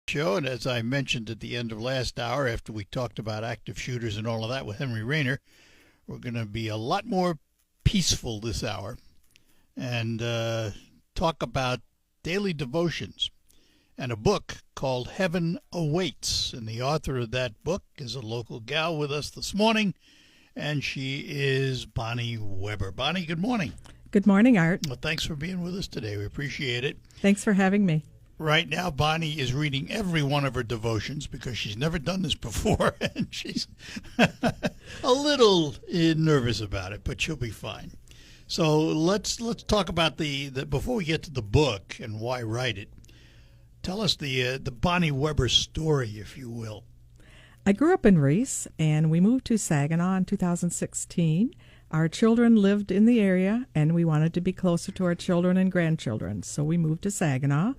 Show, and as I mentioned at the end of last hour, after we talked about active shooters and all of that with Henry Rayner, we're going to be a lot more peaceful this hour and talk about daily devotions and a book called Heaven Awaits. And the author of that book is a local gal with us this morning, and she is Bonnie Weber. Bonnie, good morning. Good morning, Art. Well, thanks for being with us today. We appreciate it. Thanks for having me. Right now, Bonnie is reading every one of her devotions because she's never done this before, and she's a little nervous about it, but she'll be fine. So let's talk about the before we get to the book and why write it. Tell us the Bonnie Weber story, if you will. I grew up in Reese, and we moved to Saginaw in 2016. Our children lived in the area, and we wanted to be closer to our children and grandchildren, so we moved to Saginaw.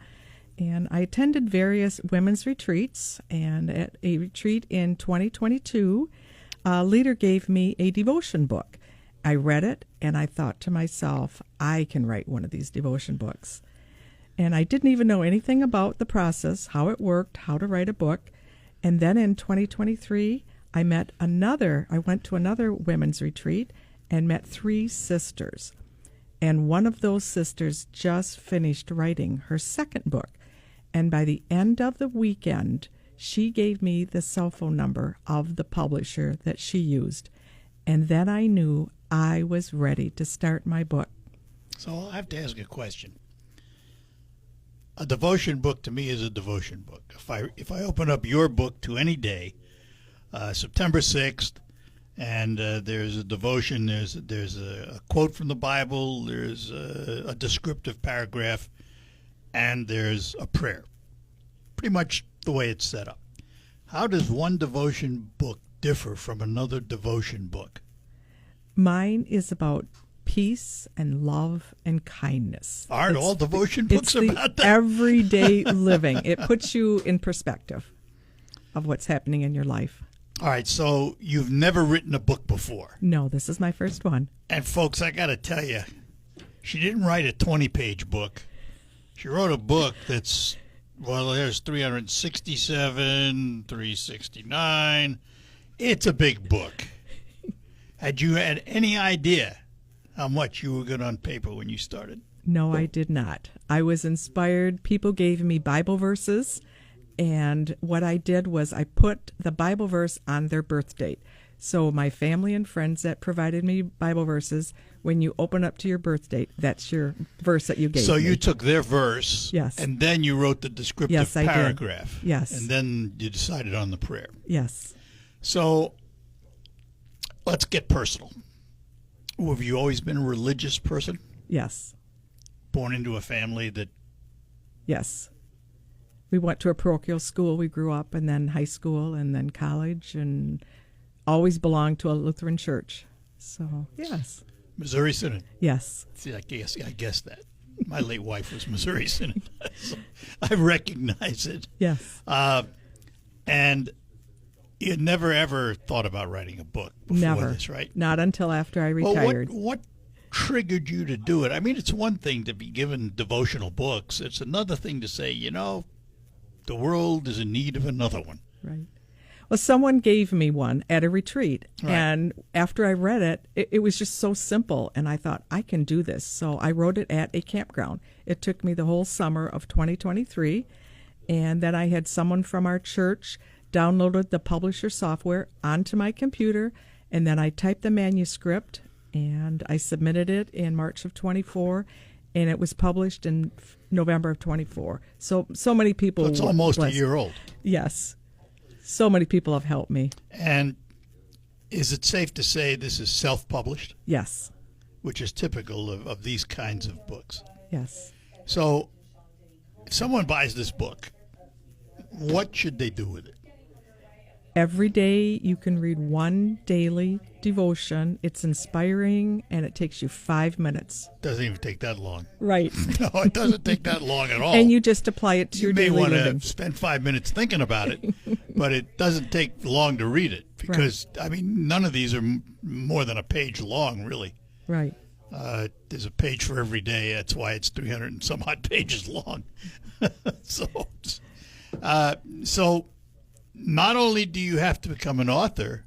And I attended various women's retreats, and at a retreat in 2022, a leader gave me a devotion book. I read it, and I thought to myself, I can write one of these devotion books. And I didn't even know anything about the process, how it worked, how to write a book. And then in 2023, I went to another women's retreat and met 3 sisters. And one of those sisters just finished writing her second book. And by the end of the weekend, she gave me the cell phone number of the publisher that she used. And then I knew I was ready to start my book. So I have to ask a question. A devotion book to me is a devotion book. If I open up your book to any day, September 6th, and there's a devotion, there's a quote from the Bible, there's a descriptive paragraph, and there's a prayer. Pretty much the way it's set up. How does one devotion book differ from another devotion book? Mine is about peace and love and kindness. Aren't all devotion books about that? Everyday living. It puts you in perspective of what's happening in your life. All right, so you've never written a book before. No, this is my first one. And folks, I got to tell you, she didn't write a 20-page book. She wrote a book that's, well, there's 367, 369. It's a big book. Had you had any idea how much you were good on paper when you started? No, I did not. I was inspired. People gave me Bible verses, and what I did was I put the Bible verse on their birth date. So my family and friends that provided me Bible verses, when you open up to your birth date, that's your verse that you gave me. So you took their verse, yes, and then you wrote the descriptive yes, I paragraph. did. Yes. And then you decided on the prayer. Yes. So let's get personal. Have you always been a religious person? Yes. Born into a family that... Yes. We went to a parochial school. We grew up, and then high school, and then college, and always belonged to a Lutheran church. So, yes. Missouri Synod. Yes. See, I guessed that. My late wife was Missouri Synod, so I recognize it. Yes. And you had never, ever thought about writing a book before this, right? Not until after I retired. Well, what triggered you to do it? I mean, it's one thing to be given devotional books. It's another thing to say, the world is in need of another one. Right. Well, someone gave me one at a retreat, right. And after I read it, it was just so simple, and I thought, I can do this. So I wrote it at a campground. It took me the whole summer of 2023, and then I had someone from our church downloaded the publisher software onto my computer, and then I typed the manuscript, and I submitted it in March of 24, and it was published in November of 24. So many people... So it's almost a year old. Yes. So many people have helped me. And is it safe to say this is self-published? Yes. Which is typical of these kinds of books. Yes. So if someone buys this book, what should they do with it? Every day you can read one daily devotion. It's inspiring, and it takes you 5 minutes. Doesn't even take that long. Right. No, it doesn't take that long at all. And you just apply it to your daily living. You may want to spend 5 minutes thinking about it, but it doesn't take long to read it because, right. I mean, none of these are more than a page long, really. Right. There's a page for every day. That's why it's 300 and some odd pages long. So So not only do you have to become an author,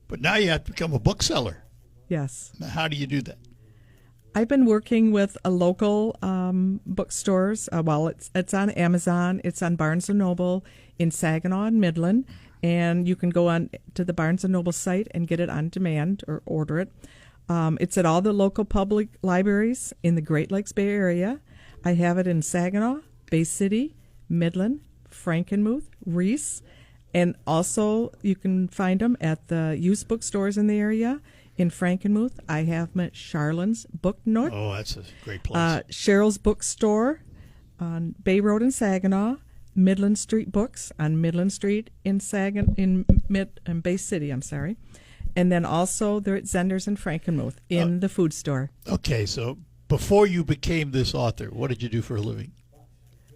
but now you have to become a bookseller. Yes. Now, how do you do that? I've been working with a local bookstores. Well, it's on Amazon. It's on Barnes & Noble in Saginaw and Midland. And you can go on to the Barnes & Noble site and get it on demand or order it. It's at all the local public libraries in the Great Lakes Bay Area. I have it in Saginaw, Bay City, Midland, Frankenmuth, Reese. And also you can find them at the used bookstores in the area. In Frankenmuth, I have them at Charlin's Book Nook. Oh, that's a great place. Cheryl's Bookstore on Bay Road in Saginaw. Midland Street Books on Midland Street in Bay City. I'm sorry, and then also they're at Zender's in Frankenmuth in the food store. Okay, so before you became this author, what did you do for a living?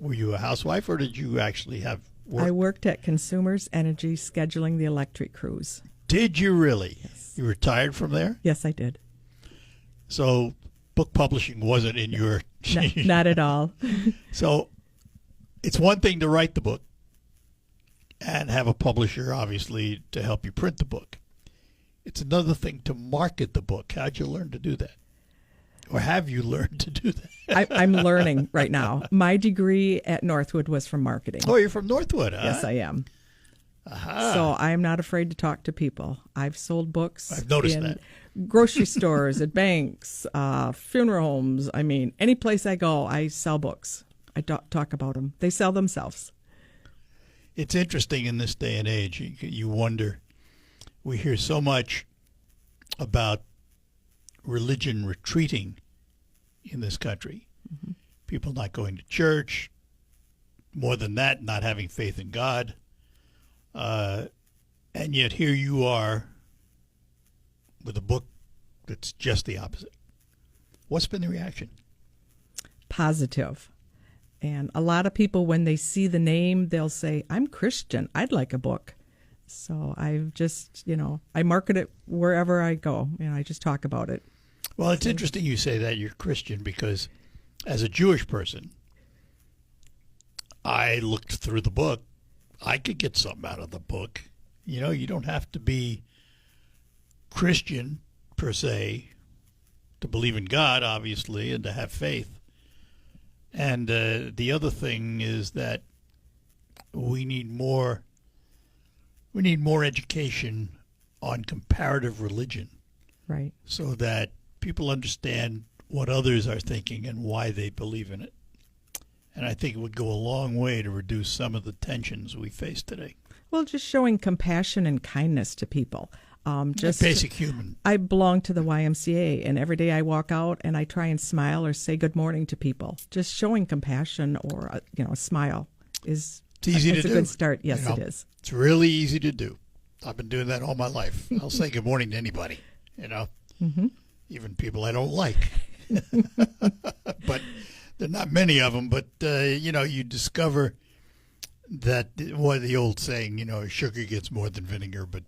Were you a housewife, or did you actually have work? I worked at Consumers Energy scheduling the electric crews. Did you really? Yes. You retired from there? Yes, I did. So book publishing wasn't in your... Not at all. So it's one thing to write the book and have a publisher, obviously, to help you print the book. It's another thing to market the book. How'd you learn to do that? Or have you learned to do that? I'm learning right now. My degree at Northwood was from marketing. Oh, you're from Northwood, huh? Yes, I am. Aha. So I am not afraid to talk to people. I've sold books I've noticed in that. grocery stores, at banks, funeral homes. I mean, any place I go, I sell books. I talk about them. They sell themselves. It's interesting in this day and age. You wonder. We hear so much about religion retreating in this country. Mm-hmm. People not going to church. More than that, not having faith in God. And yet here you are with a book that's just the opposite. What's been the reaction? Positive. And a lot of people, when they see the name, they'll say, I'm Christian. I'd like a book. So I've just, I market it wherever I go. I just talk about it. Well, it's interesting you say that you're Christian, because as a Jewish person, I looked through the book. I could get something out of the book. You don't have to be Christian per se to believe in God, obviously, and to have faith. And the other thing is that we need more education on comparative religion. Right. So that people understand what others are thinking and why they believe in it. And I think it would go a long way to reduce some of the tensions we face today. Well, just showing compassion and kindness to people. Just basic human. I belong to the YMCA, and every day I walk out and I try and smile or say good morning to people. Just showing compassion or a smile is it's easy to a do. good start. Yes, it is. It's really easy to do. I've been doing that all my life. I'll say good morning to anybody, Mm-hmm. even people I don't like. But there are not many of them. But, you discover that, the old saying, sugar gets more than vinegar. But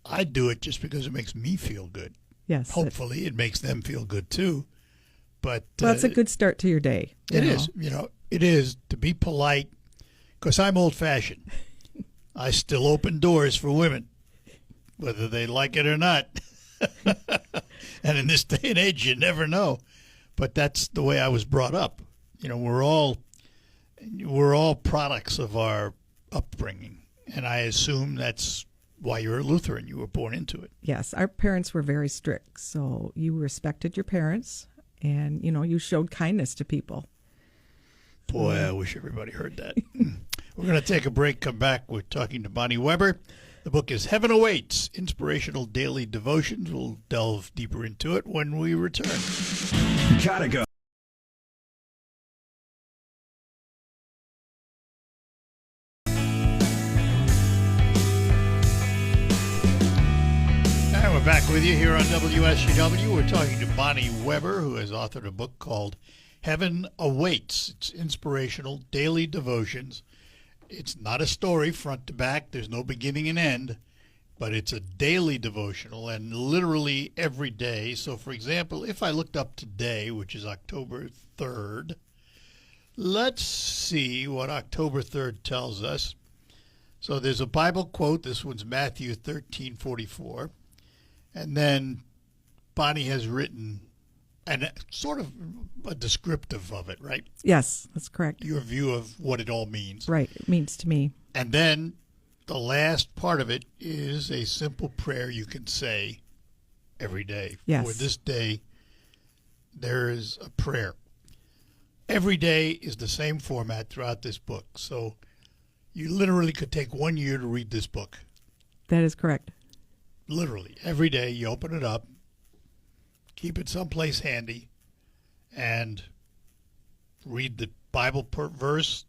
I do it just because it makes me feel good. Yes. Hopefully it makes them feel good, too. But that's a good start to your day. It is. It is to be polite, because I'm old-fashioned. I still open doors for women, whether they like it or not. And in this day and age, you never know. But that's the way I was brought up. We're all products of our upbringing, and I assume that's why you're a Lutheran. You were born into it. Yes, our parents were very strict, so you respected your parents, and you showed kindness to people. Boy, I wish everybody heard that. We're going to take a break, come back. We're talking to Bonnie Weber. The book is Heaven Awaits, Inspirational Daily Devotions. We'll delve deeper into it when we return. Gotta go. And we're back with you here on WSCW. We're talking to Bonnie Weber, who has authored a book called Heaven Awaits. It's inspirational daily devotions. It's not a story front to back. There's no beginning and end, but it's a daily devotional and literally every day. So, for example, if I looked up today, which is October 3rd, Let's see what October 3rd tells us. So there's a Bible quote. This one's Matthew 13:44. And then Bonnie has written and sort of a descriptive of it, right? Yes, that's correct. Your view of what it all means. Right, it means to me. And then the last part of it is a simple prayer you can say every day. Yes. For this day, there is a prayer. Every day is the same format throughout this book. So you literally could take 1 year to read this book. That is correct. Literally. Every day you open it up, keep it someplace handy, and read the Bible per verse,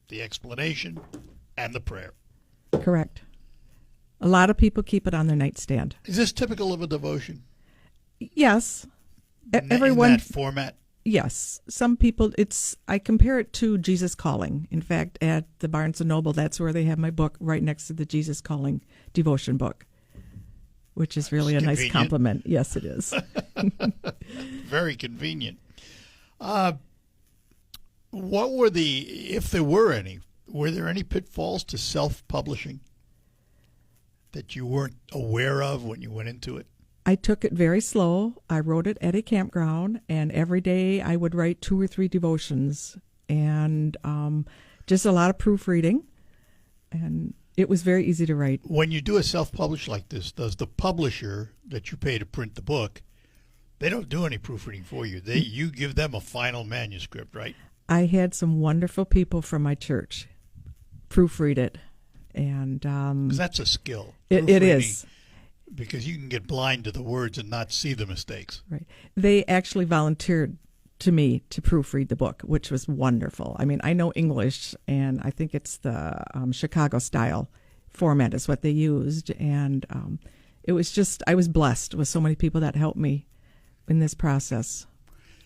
the explanation, and the prayer. Correct. A lot of people keep it on their nightstand. Is this typical of a devotion? Yes. In Everyone, that format? yes. Some people, I compare it to Jesus Calling. In fact, at the Barnes & Noble, that's where they have my book right next to the Jesus Calling devotion book, which is really a nice Convenient. compliment. Yes, it is. Very convenient. What were if there were there any pitfalls to self-publishing that you weren't aware of when you went into it? I took it very slow. I wrote it at a campground, and every day I would write 2 or 3 devotions, and just a lot of proofreading, and it was very easy to write. When you do a self-publish like this, does the publisher that you pay to print the book, they don't do any proofreading for you? You give them a final manuscript, right? I had some wonderful people from my church proofread it, and 'Cause that's a skill. it Proofreading, is. Because you can get blind to the words and not see the mistakes. Right. They actually volunteered to me to proofread the book, which was wonderful. I mean, I know English, and I think it's the Chicago style format is what they used, and it was just, I was blessed with so many people that helped me in this process.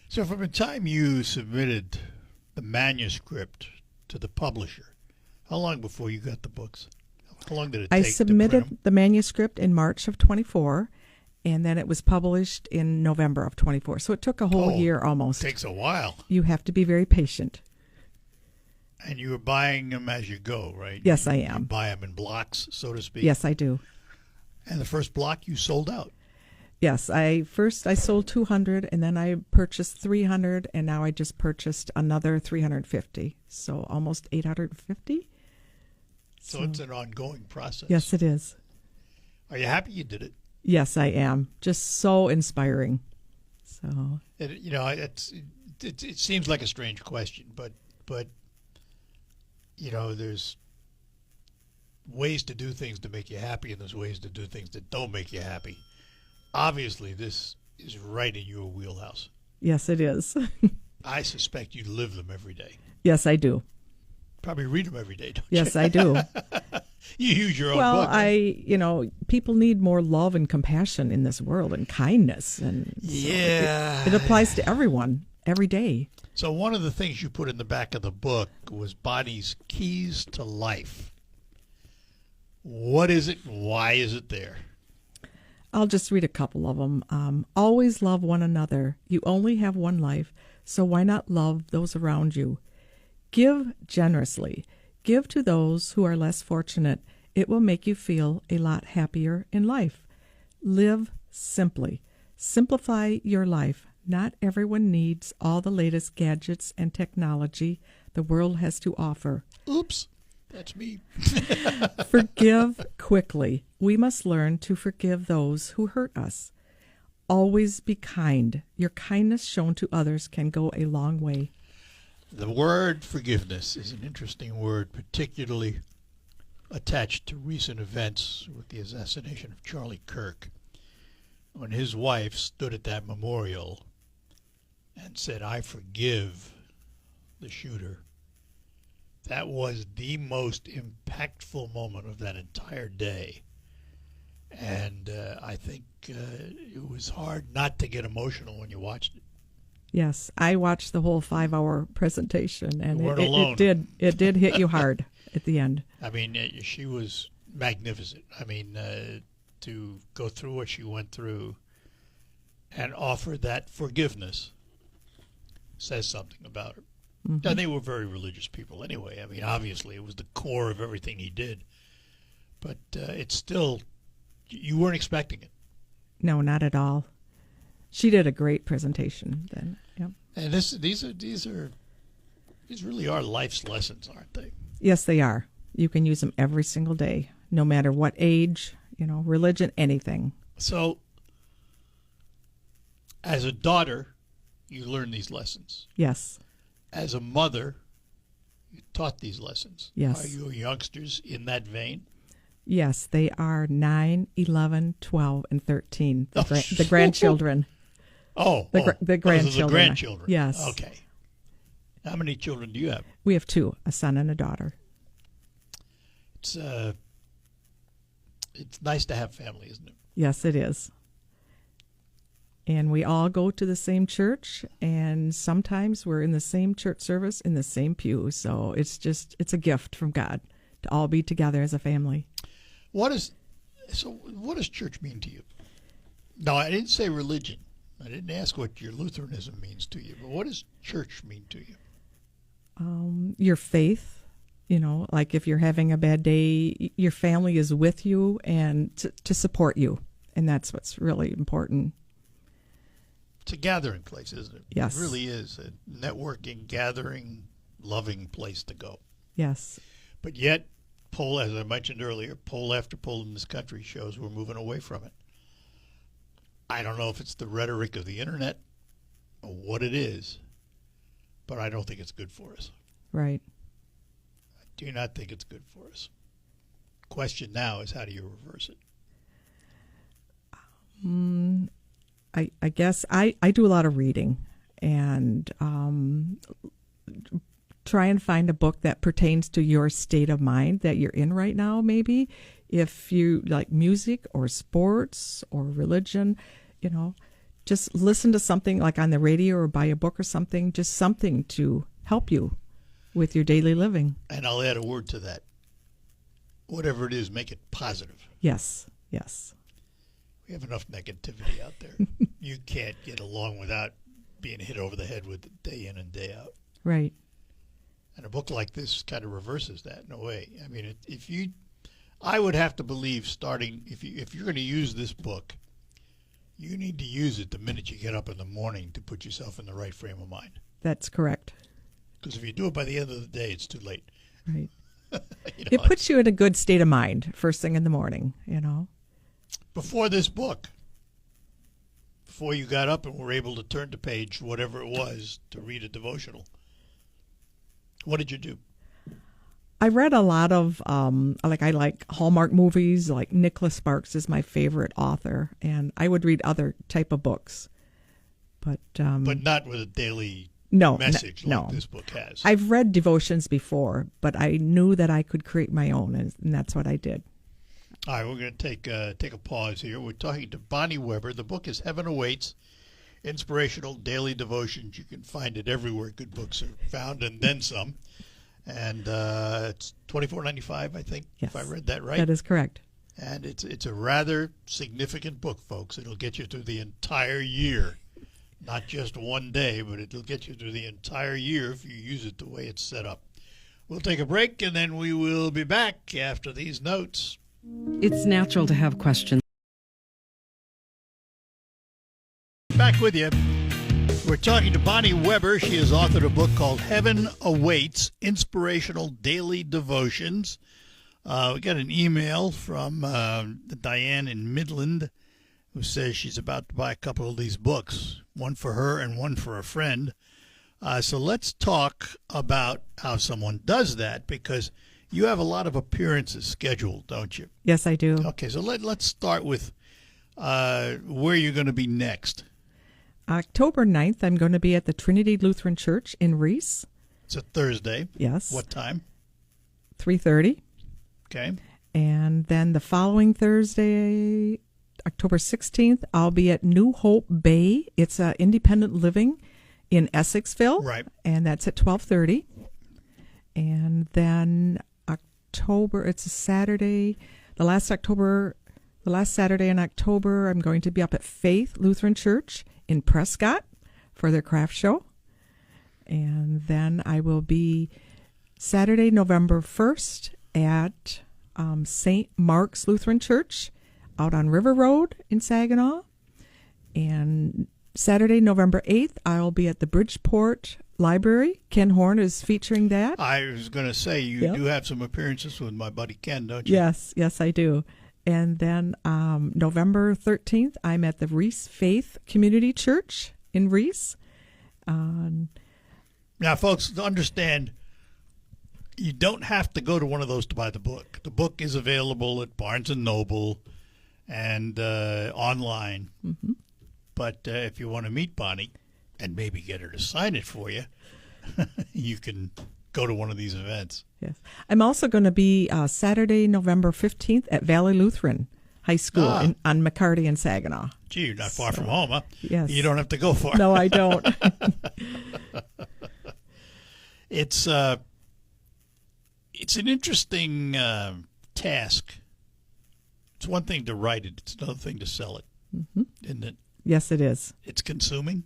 So from the time you submitted the manuscript to the publisher, how long before you got the books? How long did it take I to print submitted them? the manuscript in March of 24, and then it was published in November of 24. So it took a whole year almost. It takes a while. You have to be very patient. And you were buying them as you go, right? Yes, I You am. buy them in blocks, so to speak. Yes, I do. And the first block you sold out. Yes, I sold 200, and then I purchased 300, and now I just purchased another 350. So almost 850. So it's an ongoing process. Yes, it is. Are you happy you did it? Yes, I am. Just so inspiring. So It seems like a strange question, but there's ways to do things to make you happy, and there's ways to do things that don't make you happy. Obviously, this is right in your wheelhouse. yes, it is. I suspect you live them every day. Yes, I do. Probably read them every day, don't Yes, you? I do. You use your own Well, book. Right? people need more love and compassion in this world, and kindness, and Yeah. it applies to everyone every day. So one of the things you put in the back of the book was Bonnie's Keys to Life. What is it? Why is it there? I'll just read a couple of them. Always love one another. You only have one life, so why not love those around you? Give generously. Give to those who are less fortunate. It will make you feel a lot happier in life. Live simply. Simplify your life. Not everyone needs all the latest gadgets and technology the world has to offer. Oops, that's me. Forgive quickly. We must learn to forgive those who hurt us. Always be kind. Your kindness shown to others can go a long way. The word forgiveness is an interesting word, particularly attached to recent events with the assassination of Charlie Kirk, when his wife stood at that memorial and said, "I forgive the shooter." That was the most impactful moment of that entire day. And I think it was hard not to get emotional when you watched it. Yes, I watched the whole 5-hour presentation, and You weren't alone. it did hit you hard at the end. I mean, she was magnificent. I mean, to go through what she went through and offer that forgiveness says something about her. And they were very religious people anyway. I mean, obviously, it was the core of everything he did. But it's still, you weren't expecting it. No, not at all. She did a great presentation then. Yep. And these really are life's lessons, aren't they? Yes, they are. You can use them every single day, no matter what age, religion, anything. So, as a daughter, you learn these lessons. Yes. As a mother, you taught these lessons. Yes. Are your youngsters in that vein? Yes, they are 9, 11, 12, and 13, Oh, the grandchildren. The Those are the grandchildren. grandchildren. Yes. Okay. How many children do you have? We have 2, a son and a daughter. It's nice to have family, isn't it? Yes, it is. And we all go to the same church, and sometimes we're in the same church service in the same pew. So it's a gift from God to all be together as a family. What does church mean to you? No, I didn't say religion. I didn't ask what your Lutheranism means to you, but what does church mean to you? Your faith, like if you're having a bad day, your family is with you and to support you. And that's what's really important. It's a gathering place, isn't it? Yes. It really is a networking, gathering, loving place to go. Yes. But yet, as I mentioned earlier, poll after poll in this country shows we're moving away from it. I don't know if it's the rhetoric of the internet or what it is, but I don't think it's good for us. Right. I do not think it's good for us. Question now is, how do you reverse it? I guess I do a lot of reading and try and find a book that pertains to your state of mind that you're in right now, maybe. If you like music or sports or religion, just listen to something like on the radio or buy a book or something, just something to help you with your daily living. And I'll add a word to that. Whatever it is, make it positive. Yes, yes. We have enough negativity out there. You can't get along without being hit over the head with it day in and day out. Right. And a book like this kind of reverses that in a way. I mean, I would have to believe if you're going to use this book, you need to use it the minute you get up in the morning to put yourself in the right frame of mind. That's correct. Because if you do it by the end of the day, it's too late. Right. It puts you in a good state of mind first thing in the morning, Before this book, before you got up and were able to turn to page whatever it was to read a devotional, what did you do? I read a lot of, I like Hallmark movies, like Nicholas Sparks is my favorite author, and I would read other type of books. But not with a daily message like this book has. I've read devotions before, but I knew that I could create my own, and that's what I did. All right, we're going to take a pause here. We're talking to Bonnie Weber. The book is Heaven Awaits, Inspirational Daily Devotions. You can find it everywhere good books are found, and then some. And it's $24.95, I think, yes, if I read that right. That is correct. And it's a rather significant book, folks. It'll get you through the entire year. Not just one day, but it'll get you through the entire year if you use it the way it's set up. We'll take a break, and then we will be back after these notes. It's natural to have questions. Back with you. We're talking to Bonnie Weber. She has authored a book called Heaven Awaits, Inspirational Daily Devotions. We got an email from Diane in Midland who says she's about to buy a couple of these books, one for her and one for a friend. So let's talk about how someone does that, because you have a lot of appearances scheduled, don't you? Yes, I do. Okay, so let's start with where you're going to be next. October 9th, I'm going to be at the Trinity Lutheran Church in Reese. It's a Thursday. Yes. What time? 3:30. Okay. And then the following Thursday, October 16th, I'll be at New Hope Bay. It's independent living in Essexville. Right. And that's at 12:30. And then it's a Saturday. The last Saturday in October, I'm going to be up at Faith Lutheran Church in Prescott for their craft show. And then I will be Saturday, November 1st at St. Mark's Lutheran Church out on River Road in Saginaw. And Saturday, November 8th, I'll be at the Bridgeport Library. Ken Horn is featuring that. I was going to say, you Yep. do have some appearances with my buddy Ken, don't you? Yes, I do. And then November 13th, I'm at the Reese Faith Community Church in Reese. Now, folks, understand, you don't have to go to one of those to buy the book. The book is available at Barnes & Noble and online. Mm-hmm. But if you want to meet Bonnie and maybe get her to sign it for you, you can go to one of these events. Yes. I'm also going to be Saturday, November 15th at Valley Lutheran High School on McCarty and Saginaw. Gee, you're not far from home, huh? Yes. You don't have to go far. No, I don't. It's an interesting task. It's one thing to write it. It's another thing to sell it, isn't it? Yes, it is. It's consuming.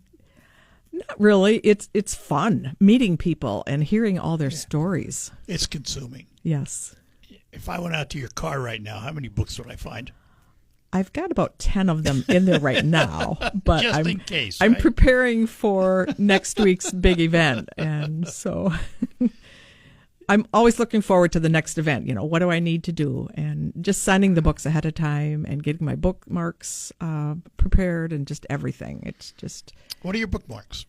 Not really. It's fun meeting people and hearing all their stories. It's consuming. Yes. If I went out to your car right now, how many books would I find? I've got about 10 of them in there right now, but Just in case, I'm right? preparing for next week's big event, and so I'm always looking forward to the next event. You know, what do I need to do? And just signing the books ahead of time and getting my bookmarks prepared and just everything. It's just... What are your bookmarks?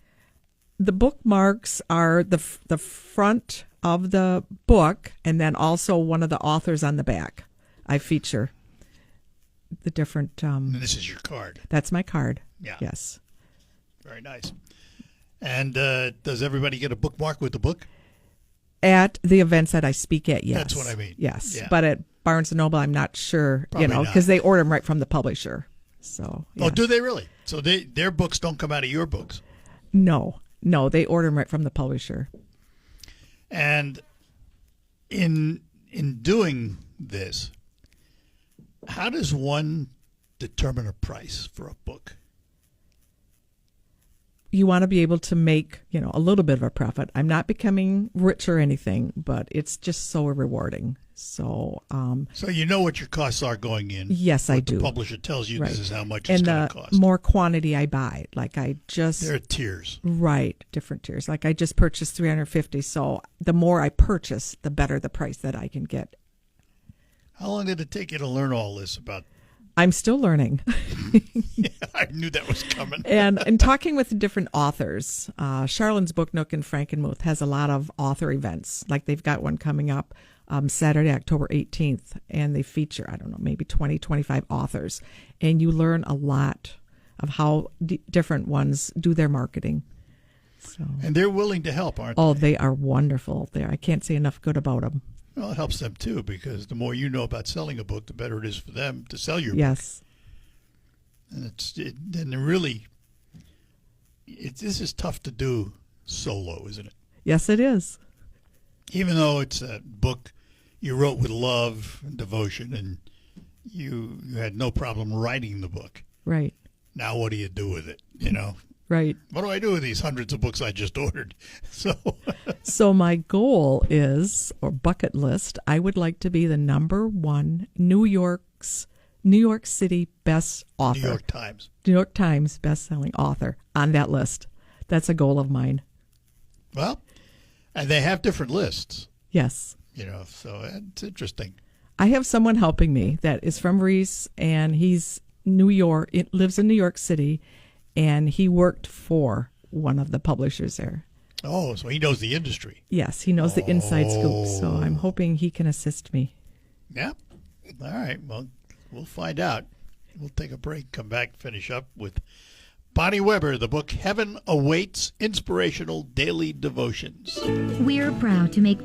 The bookmarks are the front of the book, and then also one of the authors on the back. I feature the different... And this is your card. That's my card. Yeah. Yes. Very nice. And does everybody get a bookmark with the book? At the events that I speak at, yes. That's what I mean. Yes. Yeah. But at Barnes & Noble, I'm not sure, Probably not. because they order them right from the publisher. So. Oh, Yes. do they really? So their books don't come out of your books? No, they order them right from the publisher. And in doing this, how does one determine a price for a book? You want to be able to make, a little bit of a profit. I'm not becoming rich or anything, but it's just so rewarding. So, So you know what your costs are going in. yes, I What do. The publisher tells you Right. this is how much And it's going the to cost. more quantity I buy, like I just There are tiers. right, different tiers. Like I just purchased 350, so the more I purchase, the better the price that I can get. How long did it take you to learn all this about? I'm still learning. I knew that was coming. and talking with different authors. Charlene's Book Nook in Frankenmuth has a lot of author events. Like they've got one coming up Saturday, October 18th, and they feature, maybe 20, 25 authors. And you learn a lot of how different ones do their marketing. So, And they're willing to help, aren't oh, they? they are wonderful. I can't say enough good about them. Well, it helps them too, because the more you know about selling a book, the better it is for them to sell your book. Yes. And this is tough to do solo, isn't it? Yes, it is. Even though it's a book you wrote with love and devotion, and you had no problem writing the book. Right. Now what do you do with it? Right. What do I do with these hundreds of books I just ordered? So my goal is, or bucket list, I would like to be the #1 New York City best author. New York Times. Best-selling author on that list. That's a goal of mine. Well, and they have different lists, Yes. so it's interesting. I have someone helping me that is from Reese, and lives in New York City, and he worked for one of the publishers there. Oh, so he knows the industry. Yes, he knows the inside scoop, so I'm hoping he can assist me. Yeah. All right. Well, we'll find out. We'll take a break, come back, finish up with Bonnie Weber, the book Heaven Awaits, Inspirational Daily Devotions. We're proud to make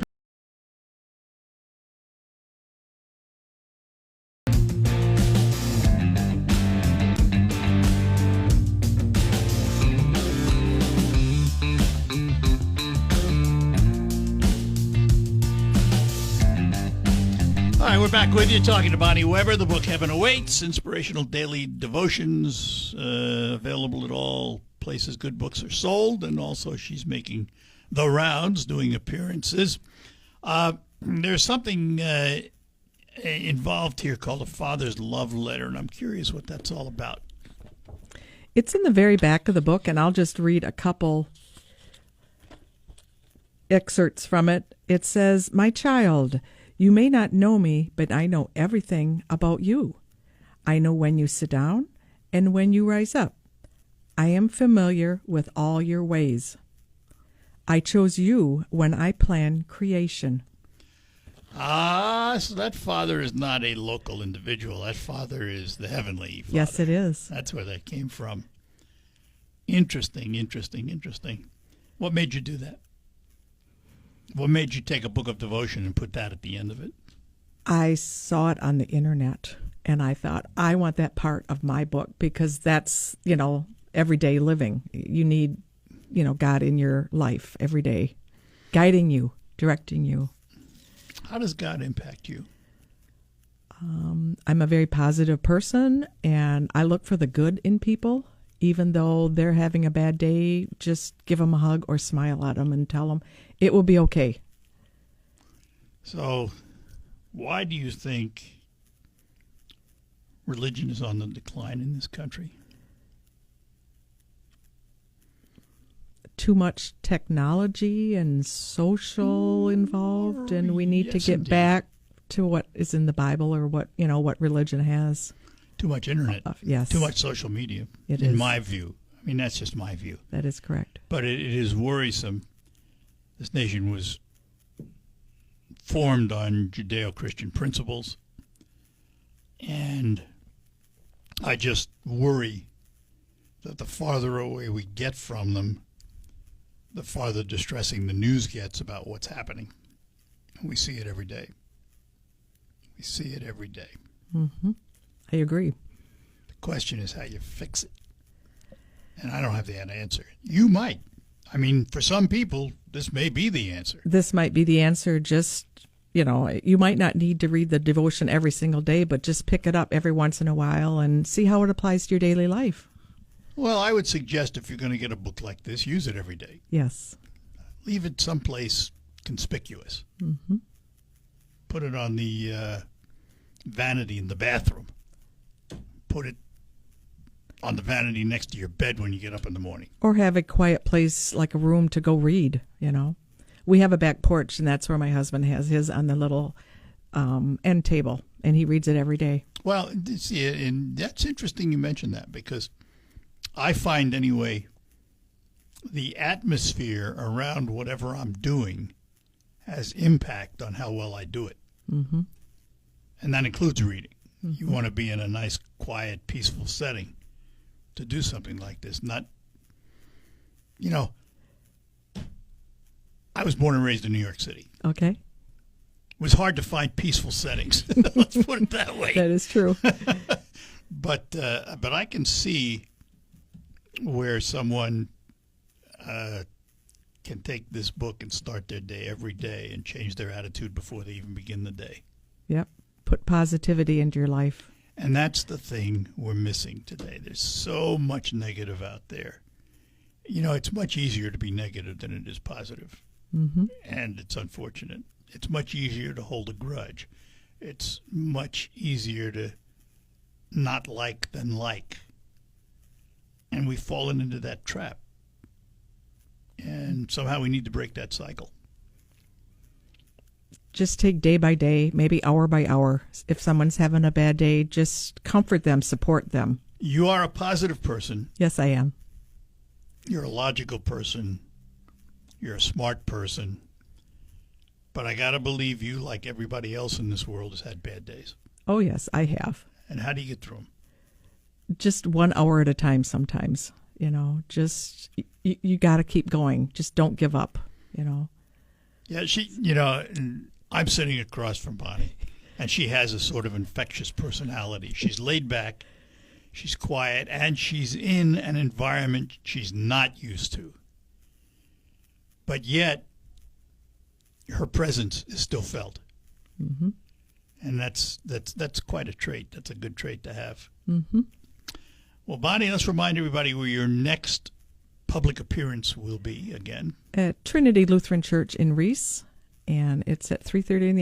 All right, we're back with you talking to Bonnie Weber, the book Heaven Awaits, Inspirational Daily Devotions, available at all places good books are sold, and also she's making the rounds, doing appearances. There's something involved here called a father's love letter, and I'm curious what that's all about. It's in the very back of the book, and I'll just read a couple excerpts from it. It says, "My child, you may not know me, but I know everything about you. I know when you sit down and when you rise up. I am familiar with all your ways. I chose you when I planned creation." So that father is not a local individual. That father is the heavenly father. Yes, it is. That's where that came from. Interesting. What made you do that? What made you take a book of devotion and put that at the end of it? I saw it on the internet, and I thought, I want that part of my book, because that's, everyday living. You need, God in your life every day, guiding you, directing you. How does God impact you? I'm a very positive person, and I look for the good in people. Even though they're having a bad day, just give them a hug or smile at them and tell them it will be okay. So, why do you think religion is on the decline in this country? Too much technology and social involved, and we need to Yes, get indeed. back to what is in the Bible, or what religion has. Too much internet. Yes. Too much social media, It in is. my view. I mean, that's just my view. That is correct. But it is worrisome. This nation was formed on Judeo-Christian principles, and I just worry that the farther away we get from them, the farther distressing the news gets about what's happening. And we see it every day. We see it every day. Mm-hmm. I agree. The question is how you fix it. And I don't have the answer. You might. I mean, for some people, this may be the answer. This might be the answer. Just, you might not need to read the devotion every single day, but just pick it up every once in a while and see how it applies to your daily life. Well, I would suggest if you're going to get a book like this, use it every day. Yes. Leave it someplace conspicuous. Mm-hmm. Put it on the vanity in the bathroom. Put it on the vanity next to your bed when you get up in the morning. Or have a quiet place, like a room to go read, We have a back porch, and that's where my husband has his, on the little end table, and he reads it every day. Well, see, and that's interesting you mentioned that, because I find, anyway, the atmosphere around whatever I'm doing has impact on how well I do it. Mm-hmm. And that includes reading. Mm-hmm. You want to be in a nice, quiet, peaceful setting to do something like this. Not, I was born and raised in New York City. Okay. It was hard to find peaceful settings. Let's put it that way. That is true. But I can see where someone can take this book and start their day every day and change their attitude before they even begin the day. Yep. Put positivity into your life. And that's the thing we're missing today. There's so much negative out there. It's much easier to be negative than it is positive. Mm-hmm. And it's unfortunate. It's much easier to hold a grudge. It's much easier to not like than like. And we've fallen into that trap. And somehow we need to break that cycle. Just take day by day, maybe hour by hour. If someone's having a bad day, just comfort them, support them. You are a positive person. Yes, I am. You're a logical person. You're a smart person. But I got to believe you, like everybody else in this world, has had bad days. Oh, yes, I have. And how do you get through them? Just 1 hour at a time sometimes. Just you got to keep going. Just don't give up, Yeah, I'm sitting across from Bonnie, and she has a sort of infectious personality. She's laid back, she's quiet, and she's in an environment she's not used to. But yet, her presence is still felt. Mm-hmm. And that's quite a trait. That's a good trait to have. Mm-hmm. Well, Bonnie, let's remind everybody where your next public appearance will be again? At Trinity Lutheran Church in Reese, and it's at 3:30 in the